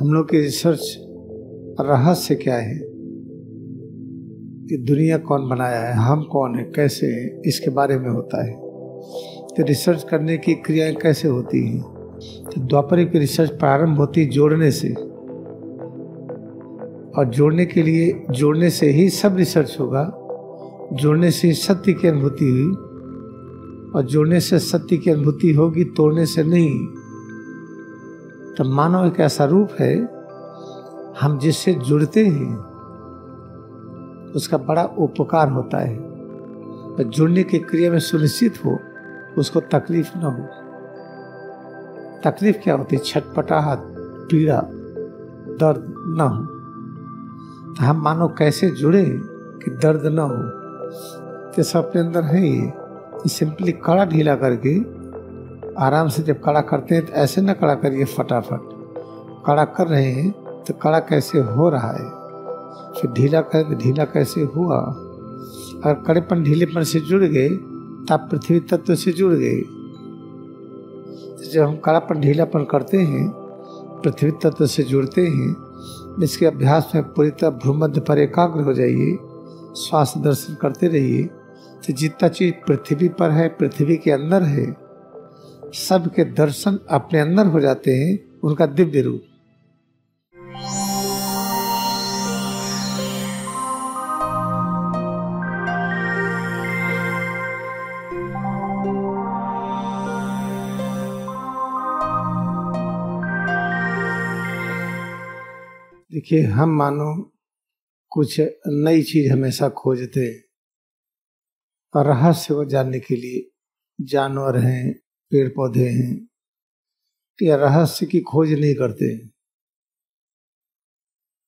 हम लोग की रिसर्च रहस्य क्या है कि दुनिया कौन बनाया है, हम कौन है, कैसे है, इसके बारे में होता है। तो रिसर्च करने की क्रियाएं कैसे होती हैं। तो द्वापर युग की रिसर्च प्रारंभ होती जोड़ने से, और जोड़ने के लिए जोड़ने से ही सब रिसर्च होगा। जोड़ने से ही सत्य की अनुभूति हुई, और जोड़ने से सत्य की अनुभूति होगी, तोड़ने से नहीं। तो मानव एक ऐसा रूप है, हम जिससे जुड़ते हैं उसका बड़ा उपकार होता है। तो जुड़ने की क्रिया में सुनिश्चित हो, उसको तकलीफ न हो। तकलीफ क्या होती है? छटपटाहट, पीड़ा, दर्द न हो। तो हम मानो कैसे जुड़े कि दर्द न हो। तो सब अपने अंदर है ये। तो सिंपली कड़ा ढीला करके आराम से जब कड़ा करते हैं तो ऐसे न कड़ा करिए फटाफट। कड़ा कर रहे हैं तो कड़ा कैसे हो रहा है, फिर ढीला करें तो ढीला कैसे हुआ। अगर कड़ेपन ढीलेपन से जुड़ गए तो आप पृथ्वी तत्व से जुड़ गए। जब हम कड़ापन ढीलापन करते हैं, पृथ्वी तत्व से जुड़ते हैं, इसके अभ्यास में पूरी तरह भ्रूमध्य पर एकाग्र हो जाइए, श्वास दर्शन करते रहिए। तो जितना चीज पृथ्वी पर है, पृथ्वी के अंदर है, सब के दर्शन अपने अंदर हो जाते हैं, उनका दिव्य रूप। देखिए, हम मानो कुछ नई चीज हमेशा खोजते हैं, और रहस्य को जानने के लिए जानवर हैं, पेड़ पौधे हैं, या रहस्य की खोज नहीं करते,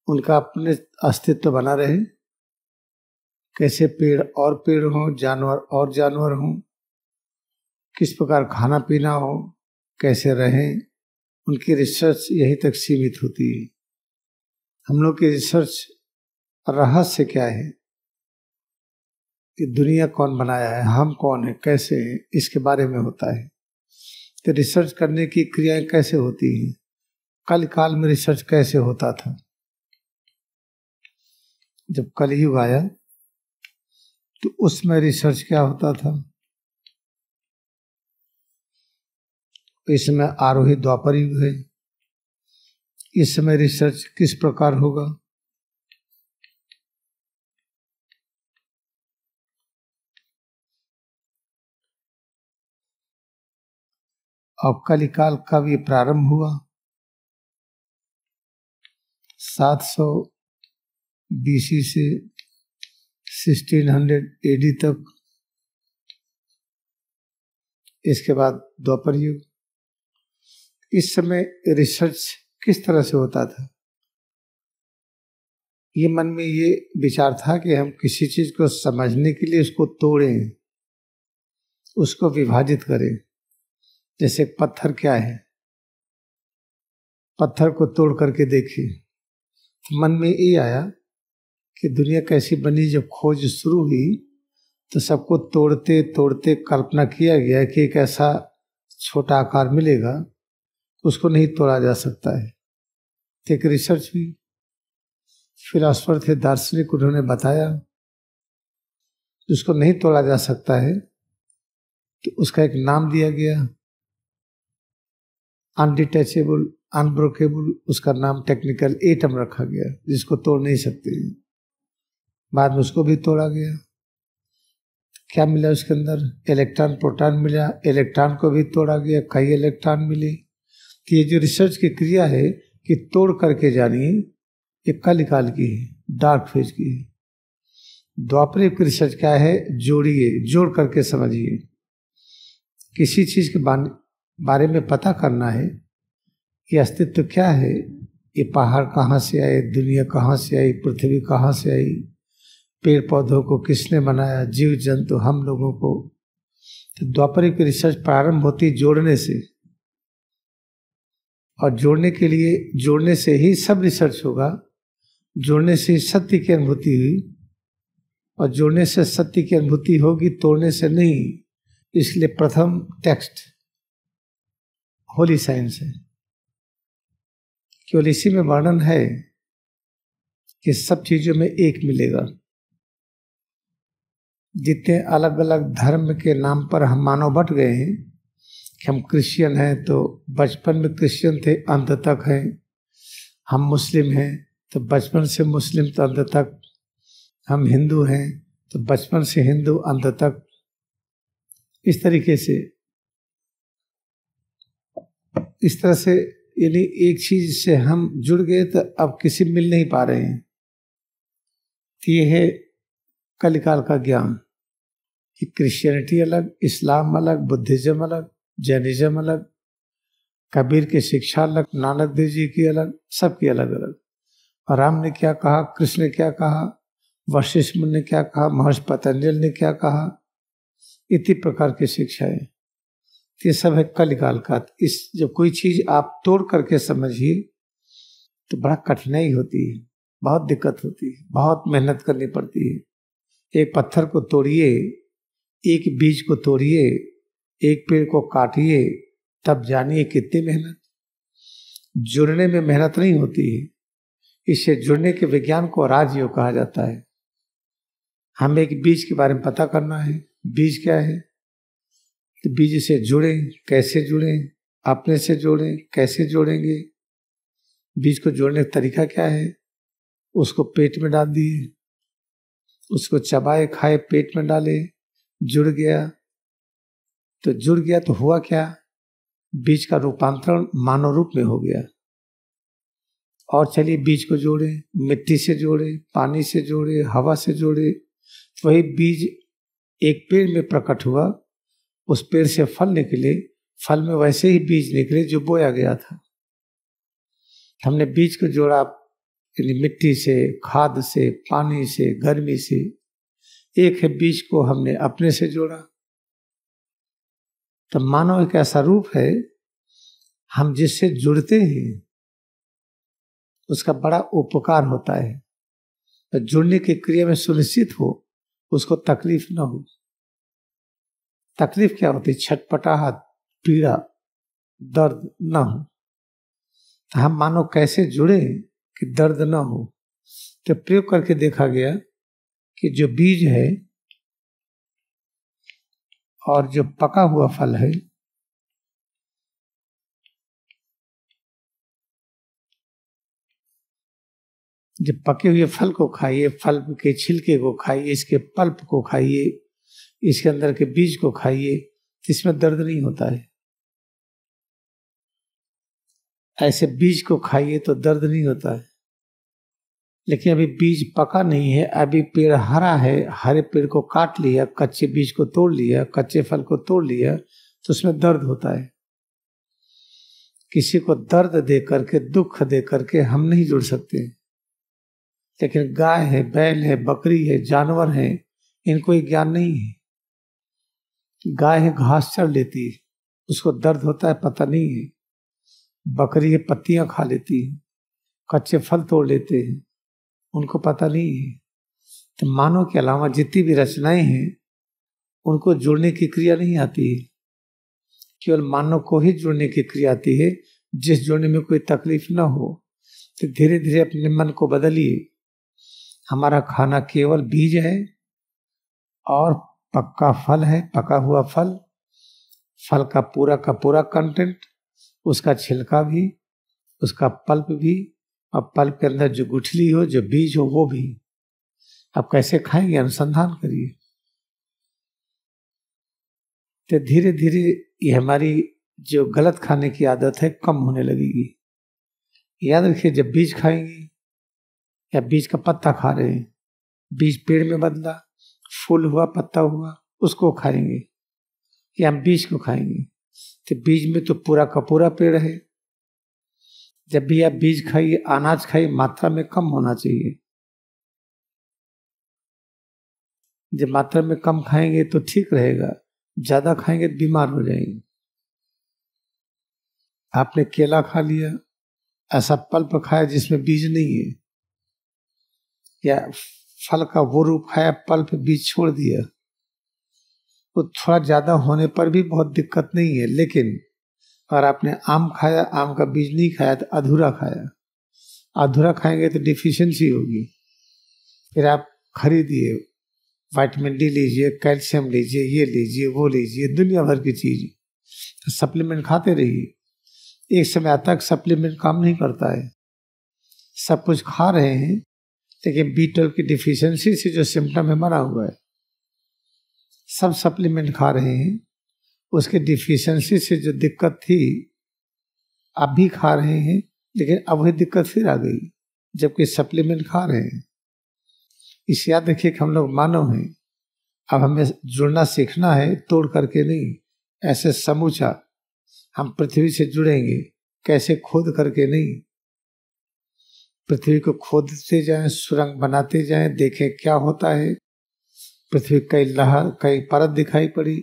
उनका अपने अस्तित्व बना रहे। कैसे पेड़ और पेड़ हों, जानवर और जानवर हों, किस प्रकार खाना पीना हो, कैसे रहें, उनकी रिसर्च यहीं तक सीमित होती है। हम लोग की रिसर्च रहस्य क्या है कि दुनिया कौन बनाया है, हम कौन है, कैसे है, इसके बारे में होता है। तो रिसर्च करने की क्रियाएं कैसे होती हैं। कल काल में रिसर्च कैसे होता था। जब कलयुग आया तो उसमें रिसर्च क्या होता था। इस समय आरोही द्वापर युग है, इस समय रिसर्च किस प्रकार होगा। अब कलिकाल कब ये प्रारंभ हुआ? 700 BC से 1600 AD तक। इसके बाद द्वापर युग। इस समय रिसर्च किस तरह से होता था। ये मन में ये विचार था कि हम किसी चीज को समझने के लिए उसको तोड़ें, उसको विभाजित करें। जैसे पत्थर क्या है, पत्थर को तोड़ करके देखिए। तो मन में ये आया कि दुनिया कैसी बनी। जब खोज शुरू हुई तो सबको तोड़ते तोड़ते कल्पना किया गया कि एक ऐसा छोटा आकार मिलेगा, उसको नहीं तोड़ा जा सकता है। तो एक रिसर्च हुई, फिलोसफर थे, दार्शनिक, उन्होंने बताया उसको नहीं तोड़ा जा सकता है, तो उसका एक नाम दिया गया, अनडिटैचेबल, अनब्रोकेबल। उसका नाम टेक्निकल एटम रखा गया, जिसको तोड़ नहीं सकते। बाद में उसको भी तोड़ा गया। क्या मिला उसके अंदर? इलेक्ट्रॉन प्रोटॉन मिला। इलेक्ट्रॉन को भी तोड़ा गया, कई इलेक्ट्रॉन मिले। तो ये जो रिसर्च की क्रिया है कि तोड़ करके जानिए, ये कलिकाल की है, डार्क फेज की है। द्वापर युग की रिसर्च क्या है? जोड़िए, जोड़ करके समझिए। किसी चीज के बारे में पता करना है कि अस्तित्व क्या है। ये पहाड़ कहाँ से आए, दुनिया कहाँ से आई, पृथ्वी कहाँ से आई, पेड़ पौधों को किसने बनाया, जीव जंतु, हम लोगों को। तो द्वापर युग की रिसर्च प्रारंभ होती जोड़ने से, और जोड़ने के लिए जोड़ने से ही सब रिसर्च होगा। जोड़ने से ही सत्य की अनुभूति हुई, और जोड़ने से सत्य की अनुभूति होगी, तोड़ने से नहीं। इसलिए प्रथम टेक्स्ट होली साइंस है। केवल इसी में वर्णन है कि सब चीजों में एक मिलेगा। जितने अलग अलग धर्म के नाम पर हम मानव बट गए हैं कि हम क्रिश्चियन हैं तो बचपन में क्रिश्चियन थे, अंत तक हैं। हम मुस्लिम हैं तो बचपन से मुस्लिम तो अंत तक। हम हिंदू हैं तो बचपन से हिंदू अंत तक। इस तरीके से, इस तरह से, यानी एक चीज से हम जुड़ गए तो अब किसी मिल नहीं पा रहे हैं। ये है कलिकाल का ज्ञान कि क्रिश्चियनिटी अलग, इस्लाम अलग, बुद्धिज्म अलग, जैनिज्म अलग, कबीर की शिक्षा अलग, नानक देव जी की अलग, सबकी अलग अलग। और राम ने क्या कहा, कृष्ण ने क्या कहा, वशिष्ठ मुनि ने क्या कहा, महर्षि पतंजलि ने क्या कहा, इतनी प्रकार की शिक्षाएं। ये सब है कलिकाल का। इस जब कोई चीज आप तोड़ करके समझिए तो बड़ा कठिनाई होती है, बहुत दिक्कत होती है, बहुत मेहनत करनी पड़ती है। एक पत्थर को तोड़िए, एक बीज को तोड़िए, एक पेड़ को काटिए, तब जानिए कितनी मेहनत। जुड़ने में मेहनत नहीं होती है। इससे जुड़ने के विज्ञान को राजयोग कहा जाता है। हमें एक बीज के बारे में पता करना है। बीज क्या है? तो बीज से जुड़े, कैसे जुड़े, अपने से जोड़े, कैसे जोड़ेंगे, बीज को जोड़ने का तरीका क्या है? उसको पेट में डाल दिए, उसको चबाए खाए, पेट में डाले, जुड़ गया। तो जुड़ गया तो हुआ क्या? बीज का रूपांतरण मानव रूप में हो गया। और चलिए बीज को जोड़े, मिट्टी से जोड़े, पानी से जोड़े, हवा से जोड़े, तो वही बीज एक पेड़ में प्रकट हुआ। उस पेड़ से फल निकले, फल में वैसे ही बीज निकले जो बोया गया था। हमने बीज को जोड़ा मिट्टी से, खाद से, पानी से, गर्मी से। एक है बीज को हमने अपने से जोड़ा। तो मानव एक ऐसा रूप है, हम जिससे जुड़ते हैं उसका बड़ा उपकार होता है। तो जुड़ने की क्रिया में सुनिश्चित हो, उसको तकलीफ ना हो। तकलीफ क्या होती? छटपटाहट, पीड़ा, दर्द ना हो। तो हम मानो कैसे जुड़े कि दर्द ना हो। तो प्रयोग करके देखा गया कि जो बीज है और जो पका हुआ फल है, जब पके हुए फल को खाइए, फल के छिलके को खाइए, इसके पल्प को खाइए, इसके अंदर के बीज को खाइए, तो इसमें दर्द नहीं होता है। ऐसे बीज को खाइए तो दर्द नहीं होता है। लेकिन अभी बीज पका नहीं है, अभी पेड़ हरा है, हरे पेड़ को काट लिया, कच्चे बीज को तोड़ लिया, कच्चे फल को तोड़ लिया, तो उसमें दर्द होता है। किसी को दर्द दे करके, दुख दे करके हम नहीं जुड़ सकते। लेकिन गाय है, बैल है, बकरी है, जानवर है, इनको ये ज्ञान नहीं है। गाय है, घास चर लेती है, उसको दर्द होता है पता नहीं है। बकरी है, पत्तियां खा लेती है, कच्चे फल तोड़ लेते हैं, उनको पता नहीं है। तो मानव के अलावा जितनी भी रचनाएं हैं उनको जुड़ने की क्रिया नहीं आती है। केवल मानव को ही जुड़ने की क्रिया आती है, जिस जुड़ने में कोई तकलीफ ना हो। तो धीरे धीरे अपने मन को बदलिए। हमारा खाना केवल बीज है और पक्का फल है, पका हुआ फल, फल का पूरा कंटेंट, उसका छिलका भी, उसका पल्प भी, और पल्प के अंदर जो गुठली हो, जो बीज हो, वो भी। अब कैसे खाएंगे? अनुसंधान करिए। तो धीरे धीरे ये हमारी जो गलत खाने की आदत है कम होने लगेगी। याद रखिए, जब बीज खाएंगे या बीज का पत्ता खा रहे हैं, बीज पेड़ में बदला, फूल हुआ, पत्ता हुआ, उसको खाएंगे या हम बीज को खाएंगे। तो बीज में तो पूरा का पूरा पेड़ है। जब भी आप बीज खाइए, अनाज खाइए, मात्रा में कम होना चाहिए। जब मात्रा में कम खाएंगे तो ठीक रहेगा, ज्यादा खाएंगे तो बीमार हो जाएंगे। आपने केला खा लिया, ऐसा पल्प खाया जिसमें बीज नहीं है, या फल का वो रूप खाया, पल्प बीज छोड़ दिया, तो थोड़ा ज्यादा होने पर भी बहुत दिक्कत नहीं है। लेकिन अगर आपने आम खाया, आम का बीज नहीं खाया तो अधूरा खाया। अधूरा खाएंगे तो डिफिशियंसी होगी। फिर आप खरीदिए, विटामिन डी लीजिए, कैल्शियम लीजिए, ये लीजिए, वो लीजिए, दुनिया भर की चीज, तो सप्लीमेंट खाते रहिए। एक समय आता है सप्लीमेंट काम नहीं करता है। सब कुछ खा रहे हैं लेकिन B12 की डिफिशियंसी से जो सिम्टम है मरा हुआ है। सब सप्लीमेंट खा रहे हैं, उसके डिफिशियंसी से जो दिक्कत थी अब भी खा रहे हैं, लेकिन अब वही दिक्कत फिर आ गई जबकि सप्लीमेंट खा रहे हैं। इस याद रखिए कि हम लोग मानव हैं। अब हमें जुड़ना सीखना है, तोड़ करके नहीं, ऐसे समूचा। हम पृथ्वी से जुड़ेंगे कैसे? खोद करके नहीं। पृथ्वी को खोदते जाएं, सुरंग बनाते जाएं, देखें क्या होता है। पृथ्वी कई लहर, कई परत दिखाई पड़ी।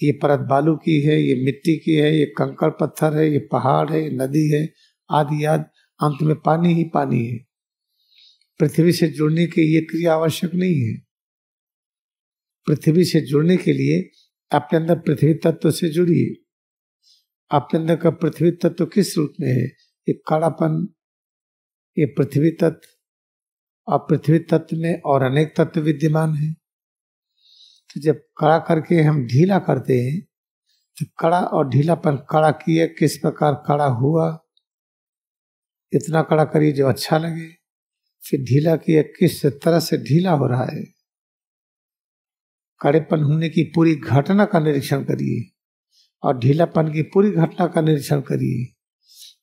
ये परत बालू की है, ये मिट्टी की है, ये कंकड़ पत्थर है, ये पहाड़ है, ये नदी है, आदि आदि, अंत में पानी ही पानी है। पृथ्वी से जुड़ने की ये क्रिया आवश्यक नहीं है। पृथ्वी से जुड़ने के लिए अपने अंदर पृथ्वी तत्व से जुड़िए। अपने अंदर का पृथ्वी तत्व किस रूप में है? ये कड़ापन, ये पृथ्वी तत्व। और पृथ्वी तत्व में और अनेक तत्व विद्यमान है। तो जब कड़ा करके हम ढीला करते हैं तो कड़ा और ढीलापन, कड़ा किए किस प्रकार कड़ा हुआ, इतना कड़ा करिए जो अच्छा लगे। फिर ढीला किए किस तरह से ढीला हो रहा है। कड़ेपन होने की पूरी घटना का निरीक्षण करिए और ढीलापन की पूरी घटना का निरीक्षण करिए।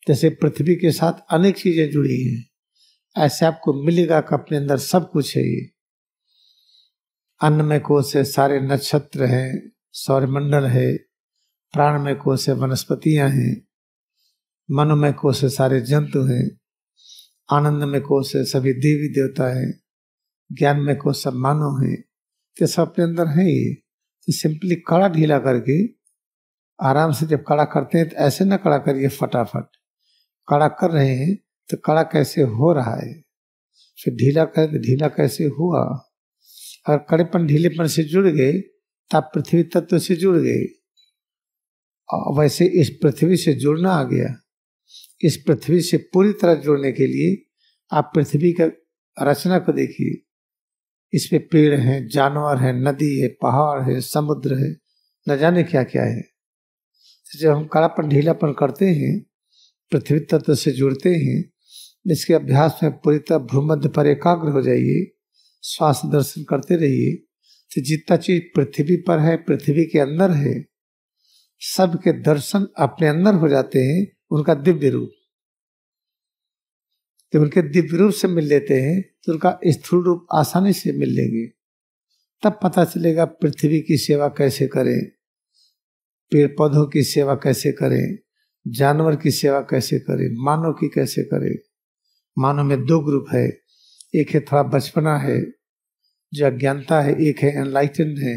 जैसे पृथ्वी के साथ अनेक चीजें जुड़ी हैं, ऐसे आपको मिलेगा कि अपने अंदर सब कुछ है। ये अन्नमय कोश है, सारे नक्षत्र हैं, सौरमंडल है, प्राणमय कोश है, वनस्पतियां हैं, मनोमय कोश है, सारे जंतु हैं, आनंदमय कोश है, सभी देवी देवता हैं, ज्ञानमय कोश सब मानव हैं। तो सब अपने अंदर है। ये तो सिंपली कड़ा ढीला करके आराम से जब कड़ा करते हैं तो ऐसे ना कड़ा करिए फटाफट। कड़ा कर रहे हैं तो कड़ा कैसे हो रहा है, फिर ढीला करें तो ढीला कैसे हुआ। अगर कड़ेपन ढीलेपन से जुड़ गए तब पृथ्वी तत्व से जुड़ गए। और वैसे इस पृथ्वी से जुड़ना आ गया। इस पृथ्वी से पूरी तरह जुड़ने के लिए आप पृथ्वी का रचना को देखिए। इसमें पेड़ हैं, जानवर हैं, नदी है, पहाड़ है, समुद्र है, न जाने क्या क्या है। तो जब हम कड़ापन ढीलापन करते हैं, पृथ्वी तत्व से जुड़ते हैं, इसके अभ्यास में पूरी तरह भ्रूमध्य पर एकाग्र हो जाइए, श्वास दर्शन करते रहिए। तो जितना चीज पृथ्वी पर है, पृथ्वी के अंदर है, सबके दर्शन अपने अंदर हो जाते हैं। उनका दिव्य रूप, जब उनके दिव्य रूप से मिल लेते हैं तो उनका स्थूल रूप आसानी से मिल लेंगे। तब पता चलेगा पृथ्वी की सेवा कैसे करें, पेड़ पौधों की सेवा कैसे करें, जानवर की सेवा कैसे करें, मानव की कैसे करें। मानव में दो ग्रुप है, एक है थोड़ा बचपना है जो अज्ञानता है, एक है एनलाइटेंड है।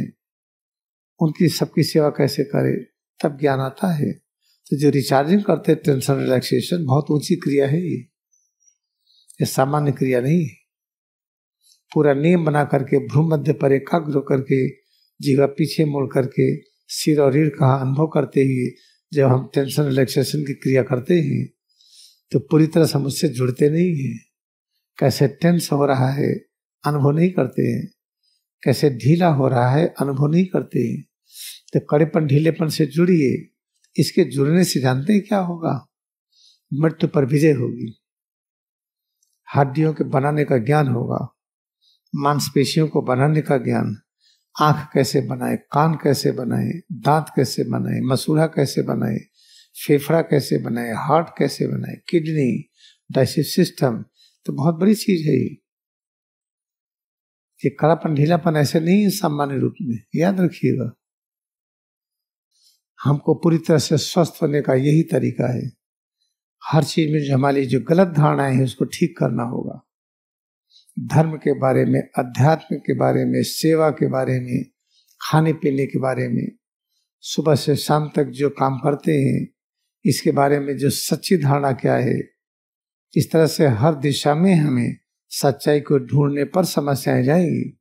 उनकी सबकी सेवा कैसे करें, तब ज्ञान आता है। तो जो रिचार्जिंग करते हैं, टेंशन रिलैक्सेशन, बहुत ऊंची क्रिया है ये सामान्य क्रिया नहीं है। पूरा नियम बना करके भ्रूमध्य पर एकाग्र करके जीवा पीछे मुड़ करके सिर और रीढ़ का अनुभव करते हुए जब हम टेंशन रिलैक्सेशन की क्रिया करते हैं तो पूरी तरह से मुझसे जुड़ते नहीं हैं। कैसे टेंस हो रहा है अनुभव नहीं करते हैं, कैसे ढीला हो रहा है अनुभव नहीं करते हैं। तो कड़ेपन ढीलेपन से जुड़िए। इसके जुड़ने से जानते हैं क्या होगा? मृत्यु पर विजय होगी। हड्डियों के बनाने का ज्ञान होगा, मांसपेशियों को बनाने का ज्ञान, आंख कैसे बनाए, कान कैसे बनाए, दांत कैसे बनाए, मसूड़ा कैसे बनाए, फेफड़ा कैसे बनाए, हार्ट कैसे बनाए, किडनी, डाइजेस्टिव सिस्टम। तो बहुत बड़ी चीज है ये कड़ापन ढीलापन ऐसे नहीं है सामान्य रूप में, याद रखिएगा। हमको पूरी तरह से स्वस्थ होने का यही तरीका है। हर चीज में जो हमारी जो गलत धारणाएं हैं उसको ठीक करना होगा। धर्म के बारे में, अध्यात्म के बारे में, सेवा के बारे में, खाने पीने के बारे में, सुबह से शाम तक जो काम करते हैं इसके बारे में जो सच्ची धारणा क्या है। इस तरह से हर दिशा में हमें सच्चाई को ढूंढने पर समस्याएं जाएंगी।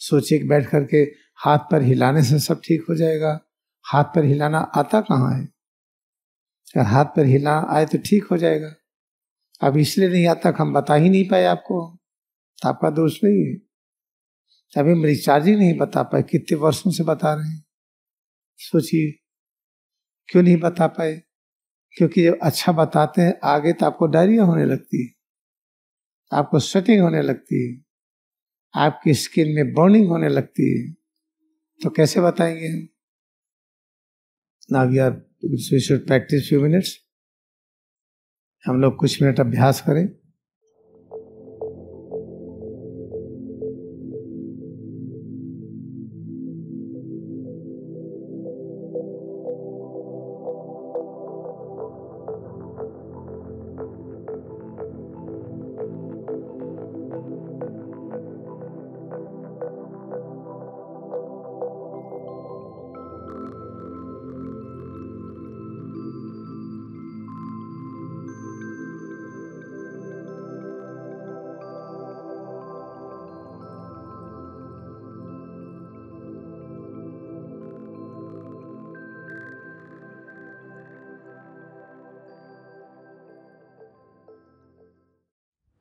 सोचिए कि बैठ करके हाथ पर हिलाने से सब ठीक हो जाएगा। हाथ पर हिलाना आता कहाँ है? अगर हाथ पर हिलाना आए तो ठीक हो जाएगा। अब इसलिए नहीं आता कि हम बता ही नहीं पाए आपको, तो आपका दोष नहीं है। अभी हम रिचार्ज ही नहीं बता पाए, कितने वर्षों से बता रहे हैं। सोचिए क्यों नहीं बता पाए? क्योंकि जब अच्छा बताते हैं आगे तो आपको डायरिया होने लगती है, आपको स्वेटिंग होने लगती है, आपकी स्किन में बर्निंग होने लगती है, तो कैसे बताएंगे हम? Now we should practise few minutes. हम लोग कुछ मिनट अभ्यास करें।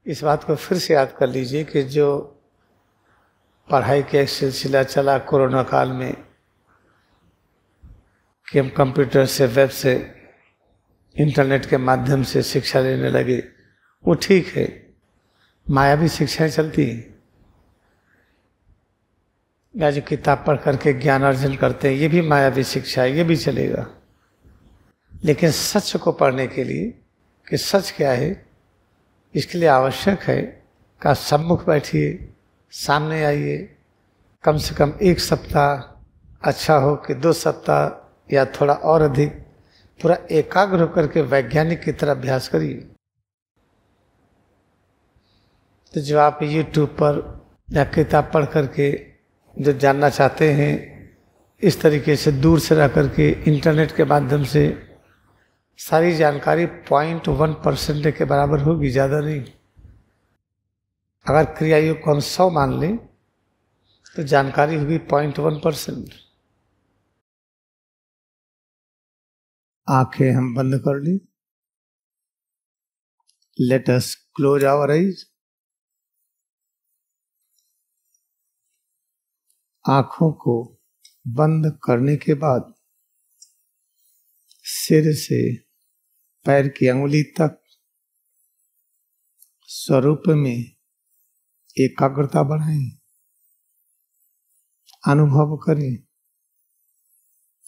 इस बात को फिर से याद कर लीजिए कि जो पढ़ाई का एक सिलसिला चला कोरोना काल में कि हम कंप्यूटर से, वेब से, इंटरनेट के माध्यम से शिक्षा लेने लगे, वो ठीक है। मायावी शिक्षाएं चलती हैं, या जो किताब पढ़ करके ज्ञान अर्जन करते हैं, ये भी मायावी शिक्षा है, ये भी चलेगा। लेकिन सच को पढ़ने के लिए कि सच क्या है, इसके लिए आवश्यक है कि आप सम्मुख बैठिए, सामने आइए, कम से कम 1 सप्ताह, अच्छा हो कि 2 सप्ताह या थोड़ा और अधिक, पूरा एकाग्र होकर के वैज्ञानिक की तरह अभ्यास करिए। तो जो आप YouTube पर या किताब पढ़ करके जो जानना चाहते हैं, इस तरीके से दूर से रह करके इंटरनेट के माध्यम से सारी जानकारी 0.1% के बराबर होगी, ज़्यादा नहीं। अगर क्रिया योग को हम 100 मान लें तो जानकारी होगी 0.1%। आंखें हम बंद कर ली। Let us close our eyes. आंखों को बंद करने के बाद सिर से पैर की अंगुली तक स्वरूप में एकाग्रता बढ़ाएं, अनुभव करें।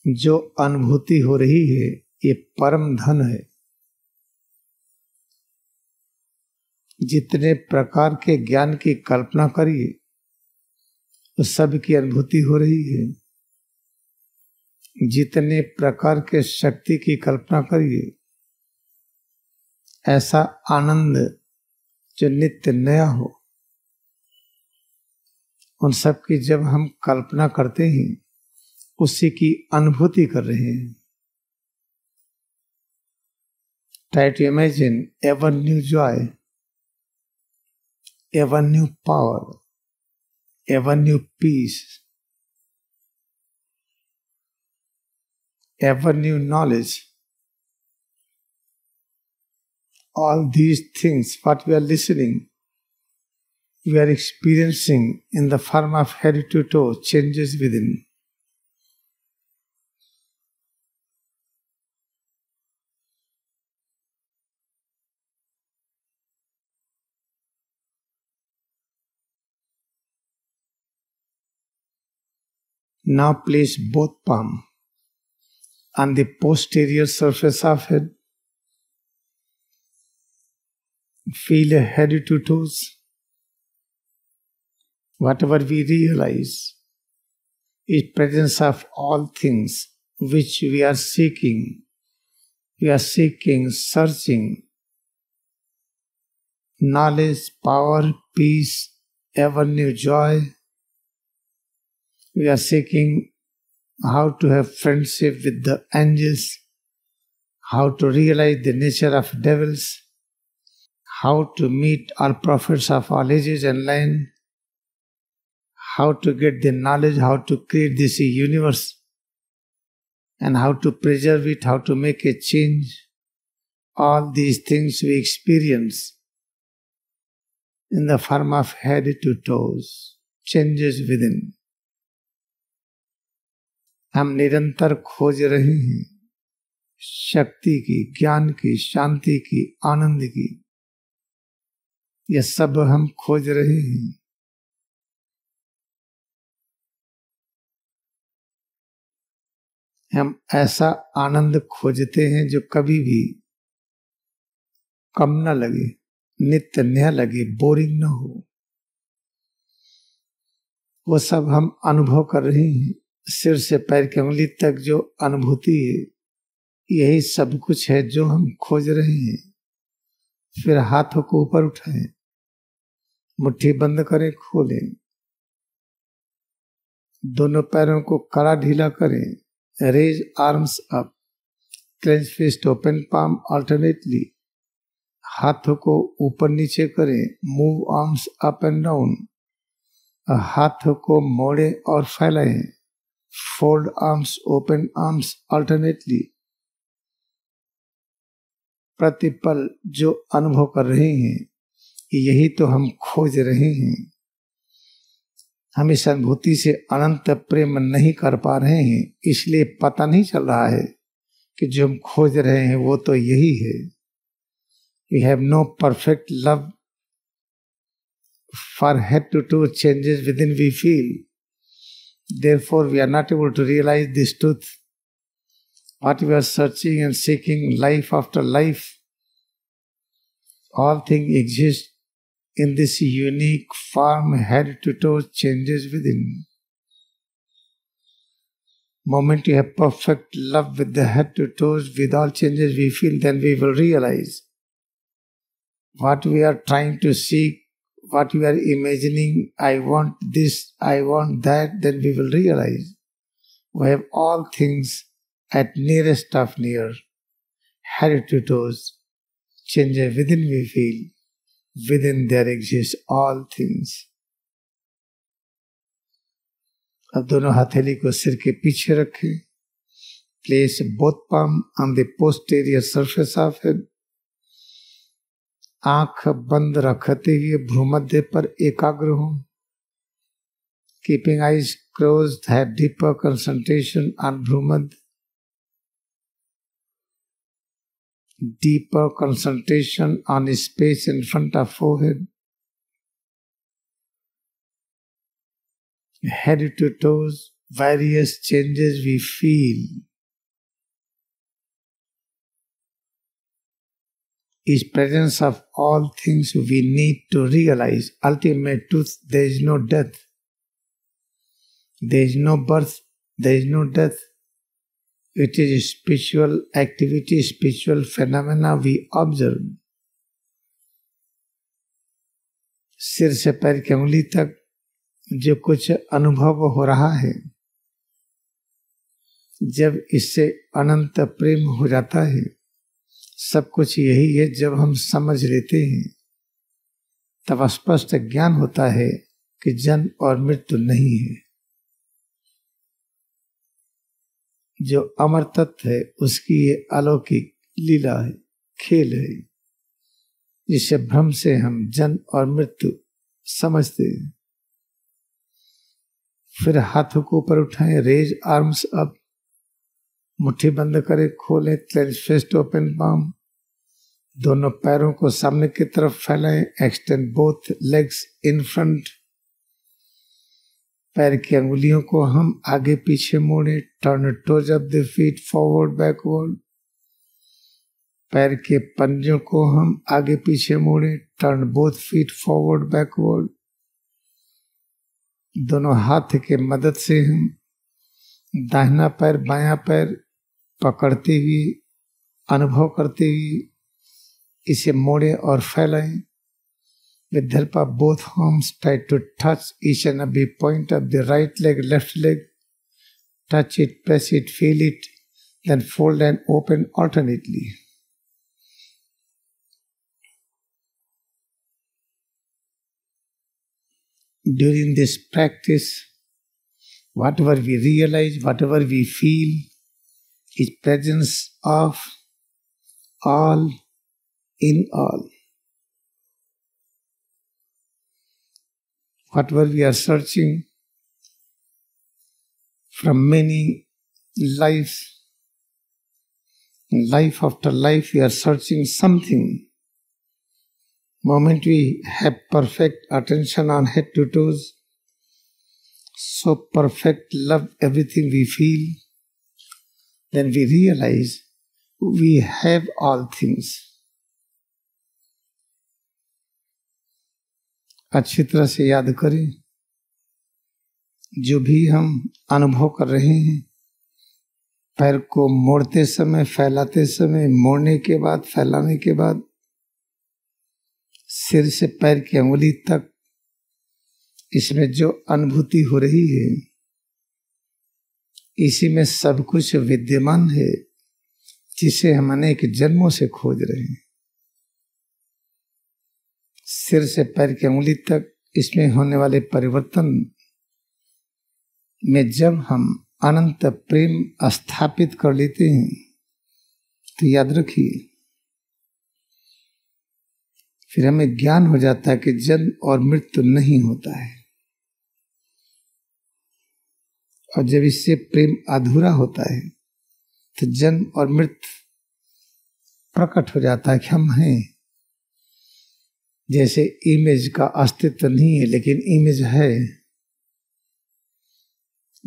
जो अनुभूति हो रही है ये परम धन है। जितने प्रकार के ज्ञान की कल्पना करिए उस सब की अनुभूति हो रही है। जितने प्रकार के शक्ति की कल्पना करिए, ऐसा आनंद जो नित्य नया हो, उन सब की जब हम कल्पना करते हैं उसी की अनुभूति कर रहे हैं। Try to imagine ever new joy, ever new power, ever new peace, ever new knowledge. All these things, what we are listening, we are experiencing in the form of head to toe changes within. Now place both palms on the posterior surface of head. Feel head to toes. Whatever we realize is presence of all things which we are seeking. We are seeking, searching knowledge, power, peace, ever new joy. We are seeking how to have friendship with the angels, how to realize the nature of devils, how to meet all prophets of all ages and land, how to get the knowledge, how to create this universe, and how to preserve it, how to make a change. all these things we experience in the form of head to toes, changes within. हम निरंतर खोज रहे हैं शक्ति की, ज्ञान की, शांति की, आनंद की। ये सब हम खोज रहे हैं। हम ऐसा आनंद खोजते हैं जो कभी भी कम न लगे, नित्य नया लगे, बोरिंग न हो। वो सब हम अनुभव कर रहे हैं। सिर से पैर की उंगली तक जो अनुभूति है, यही सब कुछ है जो हम खोज रहे हैं। फिर हाथों को ऊपर उठाएं, मुट्ठी बंद करें, खोलें, दोनों पैरों को कड़ा ढीला करें, raise arms up, clench fist, open palm alternately, हाथों को ऊपर नीचे करें, move arms up and down, हाथों को मोड़े और फैलाएं, fold arms, open arms alternately। प्रतिपल जो अनुभव कर रहे हैं, यही तो हम खोज रहे हैं। हम इस अनुभूति से अनंत प्रेम नहीं कर पा रहे हैं, इसलिए पता नहीं चल रहा है कि जो हम खोज रहे हैं वो तो यही है। We have no perfect love for head to toe changes within we feel. Therefore, we are not able to realize this truth. What we are searching and seeking life after life, all things exist in this unique form, head to toe changes within. Moment you have perfect love with the head to toes, with all changes we feel, then we will realize what we are trying to seek, what we are imagining, I want this, I want that, then we will realize we have all things at nearest of near, head to toes, changes within we feel. Within there exist all things. अब दोनों हथेली को सिर के पीछे रखें। Place both palm on the posterior surface of head. आंख बंद रखते हुए भ्रूमध्य पर एकाग्र हो। Keeping eyes closed, have deeper concentration on भ्रूमध्य। Deeper concentration on space in front of forehead. Head to toes, various changes we feel. Is presence of all things we need to realize. Ultimate truth, there is no death. There is no birth, there is no death. It is a spiritual activity, spiritual phenomena we observe. सिर से पैर की उंगली तक जो कुछ अनुभव हो रहा है, जब इससे अनंत प्रेम हो जाता है, सब कुछ यही है। जब हम समझ लेते हैं तब स्पष्ट ज्ञान होता है कि जन्म और मृत्यु नहीं है। जो अमर तत्व है उसकी ये अलौकिक लीला है, खेल है, जिससे भ्रम से हम जन्म और मृत्यु समझते हैं। फिर हाथों को ऊपर उठाएं, रेज आर्म्स अप, मुट्ठी बंद करें, खोलें, क्लेंच फिस्ट, ओपन पाम, दोनों पैरों को सामने की तरफ फैलाएं, extend both legs in front, पैर की अंगुलियों को हम आगे पीछे मोड़े, turn toes of the feet forward backward, पैर के पंजों को हम आगे पीछे मोड़े, turn both feet forward backward, दोनों हाथ के मदद से हम दाहिना पैर बायां पैर पकड़ते हुए, अनुभव करते हुए इसे मोड़े और फैलाएं। With the help of both arms, try to touch each and every point of the right leg, left leg. Touch it, press it, feel it, then fold and open alternately. During this practice, whatever we realize, whatever we feel, is presence of all in all. Whatever we are searching from many lives, life after life, we are searching something. Moment we have perfect attention on head to toes, so perfect love everything we feel, then we realize we have all things. अच्छी तरह से याद करें, जो भी हम अनुभव कर रहे हैं, पैर को मोड़ते समय, फैलाते समय, मोड़ने के बाद, फैलाने के बाद, सिर से पैर की अंगुली तक, इसमें जो अनुभूति हो रही है, इसी में सब कुछ विद्यमान है, जिसे हम अनेक जन्मों से खोज रहे हैं। सिर से पैर की अंगुली तक इसमें होने वाले परिवर्तन में जब हम अनंत प्रेम स्थापित कर लेते हैं, तो याद रखिए, फिर हमें ज्ञान हो जाता है कि जन्म और मृत्यु नहीं होता है। और जब इससे प्रेम अधूरा होता है, तो जन्म और मृत्यु प्रकट हो जाता है कि हम हैं। जैसे इमेज का अस्तित्व नहीं है, लेकिन इमेज है।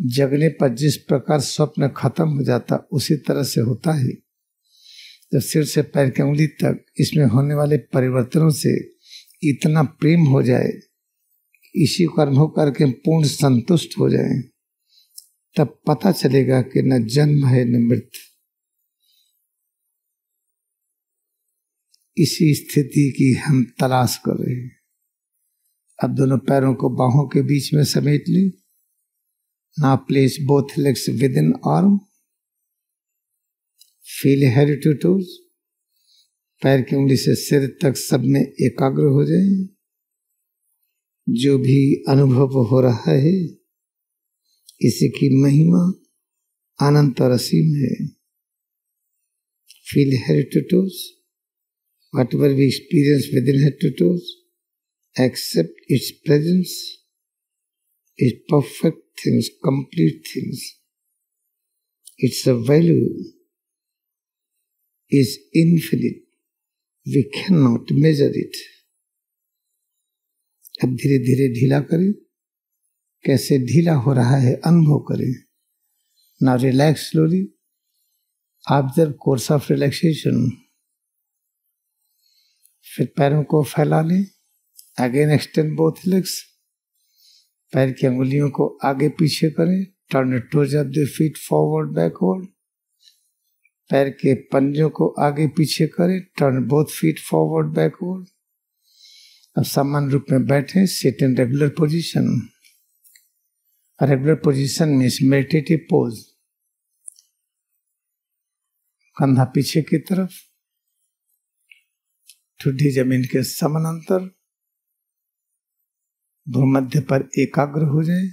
जगने पर जिस प्रकार स्वप्न खत्म हो जाता, उसी तरह से होता है। जब सिर से पैर की उंगली तक इसमें होने वाले परिवर्तनों से इतना प्रेम हो जाए, इसी को अनुभव करके पूर्ण संतुष्ट हो जाए, तब पता चलेगा कि न जन्म है न मृत्यु। इसी स्थिति की हम तलाश कर रहे हैं। अब दोनों पैरों को बाहों के बीच में समेट लें। Now place both legs within arm. Feel head to toes. पैर की उंगली से सिर तक सब में एकाग्र हो जाए। जो भी अनुभव हो रहा है, इसी की महिमा अनंत और असीम है। Feel head to toes. Whatever we experience within head to toes, accept its presence, its perfect things, complete things. Its value is infinite. We cannot measure it. अब धीरे धीरे ढीला करें। कैसे ढीला हो रहा है अनुभव करें। Now relax slowly. Observe course of relaxation. फिर पैरों को फैला लें। Again extend both legs. पैर की अंगुलियों को आगे पीछे करें। Turn toes of the feet forward backward. पैर के पंजों को आगे पीछे करें। Turn both feet forward backward. अब समान रूप में बैठे। Sit in regular position. Regular position means meditative pose. कंधा पीछे की तरफ, ठुड्डी जमीन के समानांतर, भूमध्य पर एकाग्र हो जाए।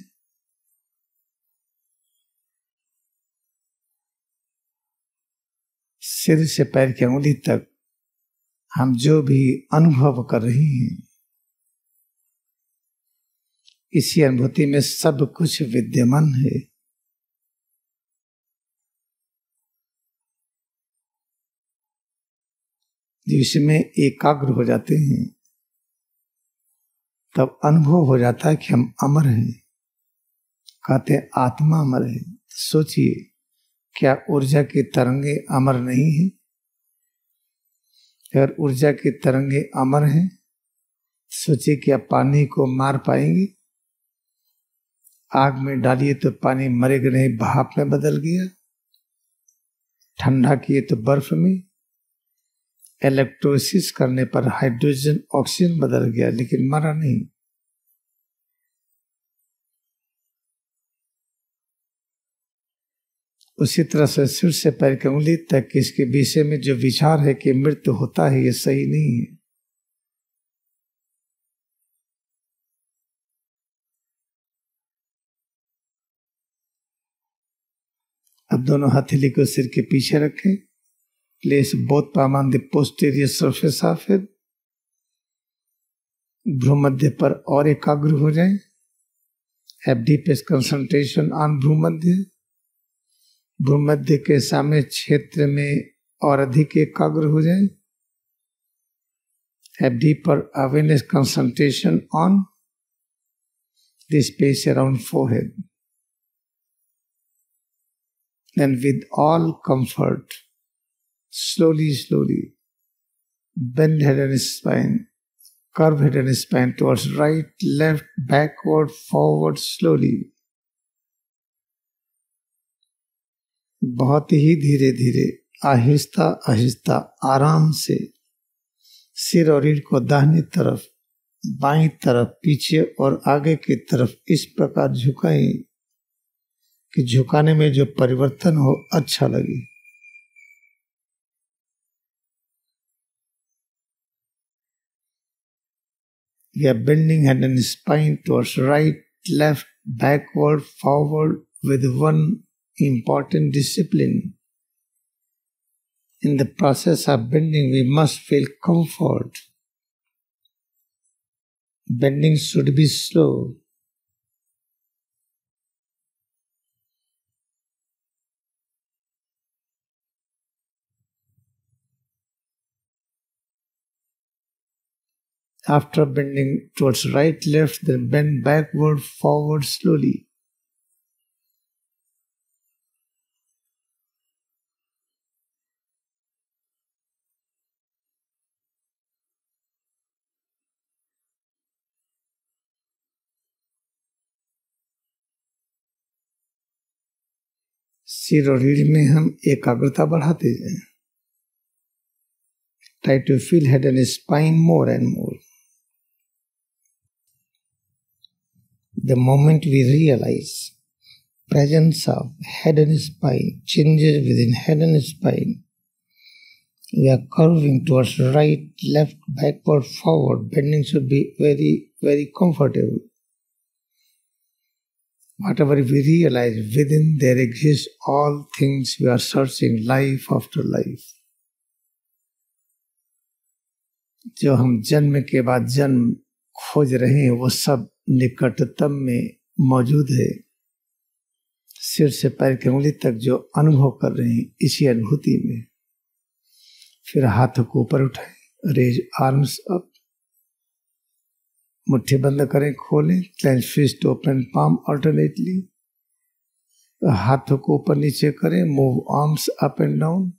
सिर से पैर की अंगुली तक हम जो भी अनुभव कर रहे हैं, इसी अनुभूति में सब कुछ विद्यमान है। जिसमें एकाग्र हो जाते हैं, तब अनुभव हो जाता है कि हम अमर हैं। कहते हैं आत्मा अमर है। सोचिए, क्या ऊर्जा की तरंगे अमर नहीं है? अगर ऊर्जा की तरंगे अमर हैं, सोचिए क्या पानी को मार पाएंगी? आग में डालिए तो पानी मरेगा नहीं, भाप में बदल गया। ठंडा किए तो बर्फ में। इलेक्ट्रोसिस करने पर हाइड्रोजन ऑक्सीजन बदल गया, लेकिन मरा नहीं। उसी तरह से सिर से पैर की उंगली तक इसके विषय में जो विचार है कि मृत्यु होता है, ये सही नहीं है। अब दोनों हथेली को सिर के पीछे रखें। Place both palm on the posterior surface of it. भ्रूमध्य पर और एकाग्र हो जाए. Have deepest concentration on भ्रूमध्य. भ्रूमध्य के सामने क्षेत्र में और अधिक एकाग्र हो जाए. Have deeper awareness concentration on the space around forehead. Then with all comfort, slowly, bend head and spine, curve head and spine towards right, left, backward, forward, slowly. बहुत ही धीरे धीरे, आहिस्ता आहिस्ता, आराम से सिर और रीढ़ को दाहिनी तरफ, बाईं तरफ, पीछे और आगे की तरफ इस प्रकार झुकाएं कि झुकाने में जो परिवर्तन हो अच्छा लगे. We are bending head and spine towards right, left, backward, forward with one important discipline. In the process of bending, we must feel comfort. Bending should be slow. After bending towards right, left, then bend backward, forward slowly. सिर और रीढ़ में हम एकाग्रता बढ़ाते जाएं. Try to feel head and spine more and more. The moment we realize presence of head and spine, changes within head and spine, we are curving towards right, left, backward, forward. Bending should be very comfortable. Whatever we realize within, there exist all things we are searching life after life. जो हम जन्म के बाद जन्म खोज रहे हैं वो सब निकटतम में मौजूद है. सिर से पैर की उंगली तक जो अनुभव कर रहे हैं इसी अनुभूति में. फिर हाथों को ऊपर उठाएं, रेज आर्म्स अप, मुट्ठी बंद करें, खोलें, clench fist, open palm alternately. हाथों को ऊपर नीचे करें, move arms up and down.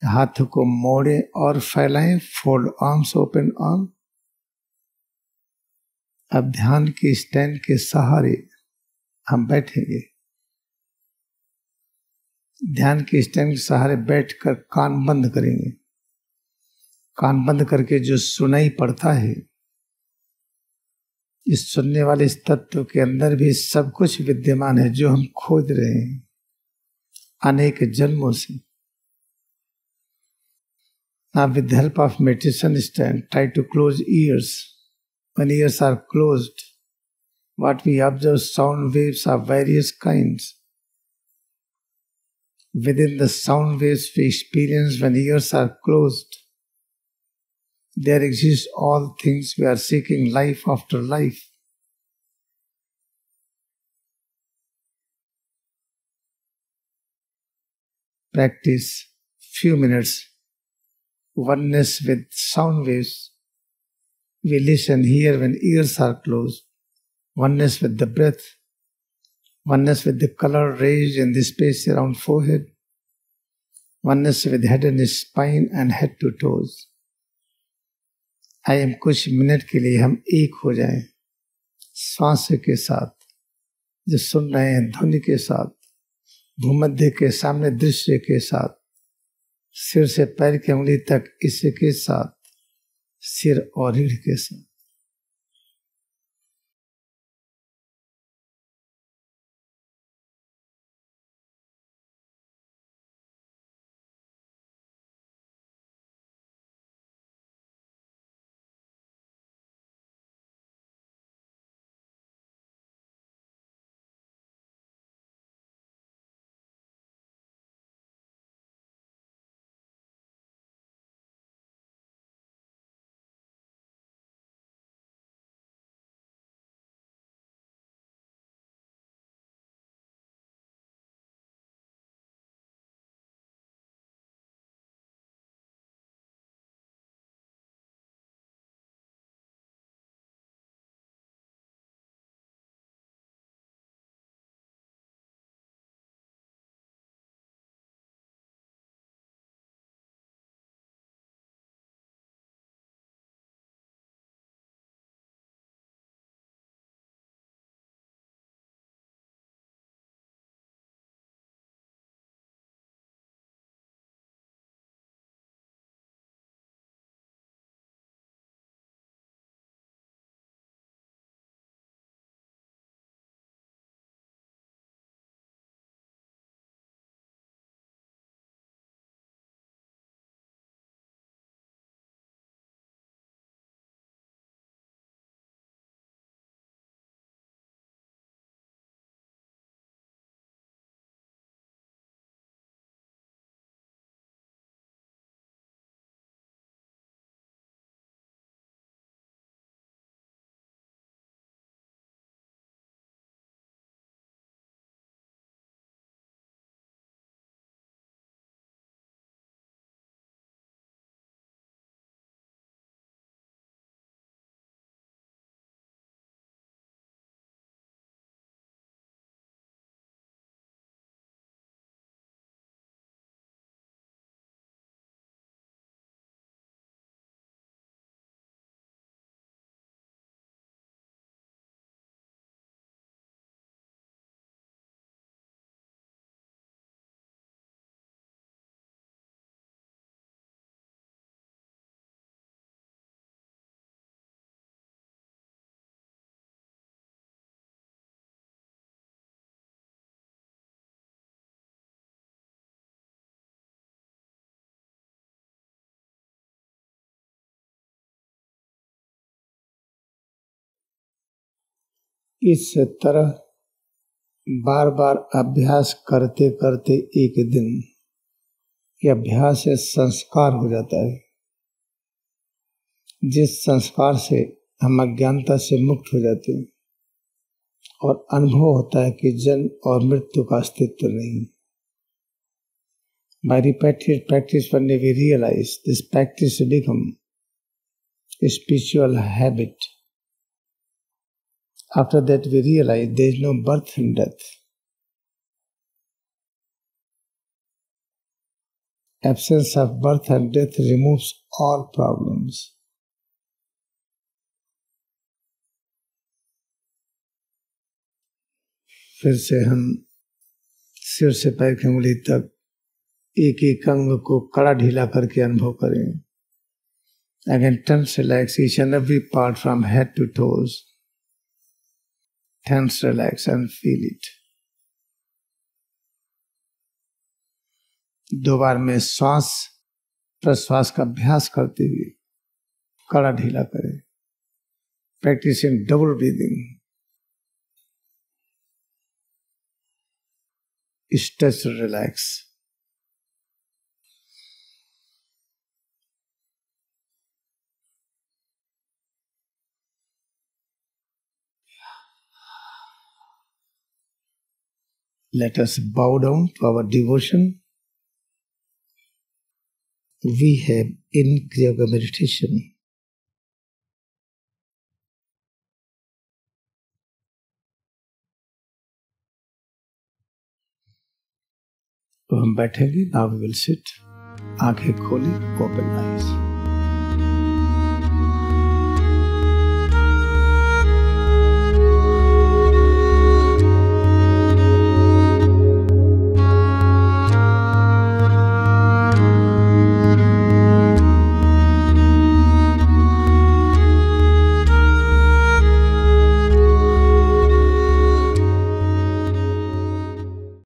हाथों को मोड़ें और फैलाएं, फोल्ड आर्म्स, ओपन आर्म. अब ध्यान के स्टैंड के सहारे हम बैठेंगे. ध्यान के स्टैंड के सहारे बैठकर कान बंद करेंगे. कान बंद करके जो सुनाई पड़ता है, इस सुनने वाले इस तत्व के अंदर भी सब कुछ विद्यमान है जो हम खोज रहे हैं अनेक जन्मों से. Now with the help of meditation stand, try to close ears. When ears are closed, what we observe sound waves of various kinds. Within the sound waves we experience when ears are closed, there exist all things we are seeking life after life. Practice few minutes oneness with sound waves. We listen here when ears are closed. Oneness with the breath. Oneness with the color raised in the space around forehead. Oneness with head and spine and head to toes. आइए कुछ minute के लिए हम एक हो जाएं, श्वास के साथ, जो सुन रहे हैं ध्वनि के साथ, भूमध्य के सामने दृश्य के साथ, सिर से पैर की उंगली तक इसके साथ, सिर और रीढ़ के साथ. इस तरह बार बार अभ्यास करते करते एक दिन ये अभ्यास से संस्कार हो जाता है, जिस संस्कार से हम अज्ञानता से मुक्त हो जाते हैं और अनुभव होता है कि जन्म और मृत्यु का अस्तित्व नहीं। By repeated practice, when we realize this practice become a spiritual habit. After that, we realize there is no birth and death. Absence of birth and death removes all problems. फिर से हम सिर से पैर की उंगली तक एक एक अंग को कड़ा ढीला करके अनुभव करें। Again, tense, relax each and every part from head to toes. Tense, relax and feel it. दो बार में श्वास प्रश्वास का अभ्यास करते हुए कड़ा ढीला करें। Practice in double breathing. Stretch, relax. Let us bow down to our devotion. We have in Kriya meditation तो हम बैठेंगे। Now we will sit. आंखें खोली, open eyes.